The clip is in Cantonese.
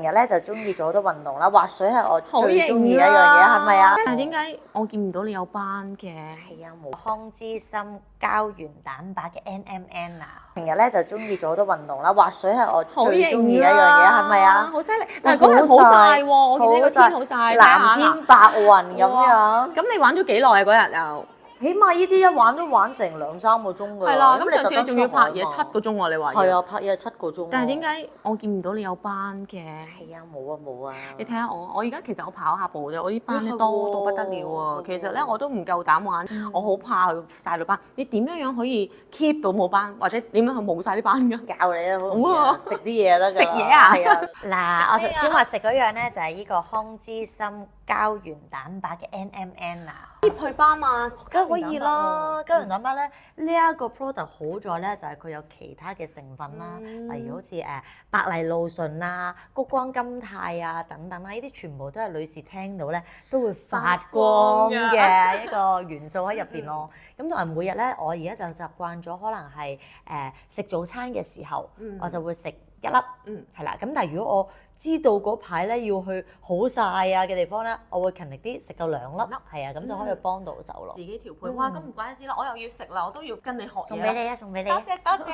平日咧就中意做好多運動啦，滑水係我最中意嘅一樣嘢，係咪啊？但係點解我見唔到你有斑嘅？係啊，無康之心膠原蛋白嘅 NMN 啊！平日咧就中意做好多運動啦，滑水係我最中意嘅一樣嘢，係咪啊？好犀利！但係嗰日好曬喎，我見呢個天好曬，藍天白雲咁樣。咁你玩咗幾耐啊？嗰日又？起碼呢啲一玩都玩成2-3個鐘㗎啦。係啦，咁上次你仲要拍嘢7個鐘喎，你話？係啊，拍嘢7個鐘。但係點解我見唔到你有斑嘅？係啊，冇啊冇啊。你睇下我而家其實我跑下步啫，我啲斑咧多到不得了啊！其實咧我都唔夠膽玩，我好怕佢曬到斑。你點樣可以 keep 到冇斑，或者點樣去冇晒啲斑㗎？教你啊，好食啲嘢得㗎。食嘢啊？係啊。嗱，我頭先話食嗰樣咧就係呢個康之心膠原蛋白嘅 NMN 啊。貼去斑嘛，梗係可以啦。膠原蛋白咧呢一個 product 好在咧就係佢有其他嘅成分啦，例如好似白藜蘆醇啊、谷胱甘肽啊等等啦，呢啲全部都係女士聽到咧都會發光嘅一個元素喺入邊咯。咁同埋每日咧，我而家就習慣咗，可能係食早餐嘅時候，我就會食1粒，係啦。咁但係如果我知道嗰排咧要去好曬啊嘅地方咧，我會勤力啲食夠2粒，係啊，咁就可以幫到手咯。自己調配，哇！咁唔怪得之啦，我又要食啦，我都要跟你學嘢。送俾你啊，送俾你。多謝多謝。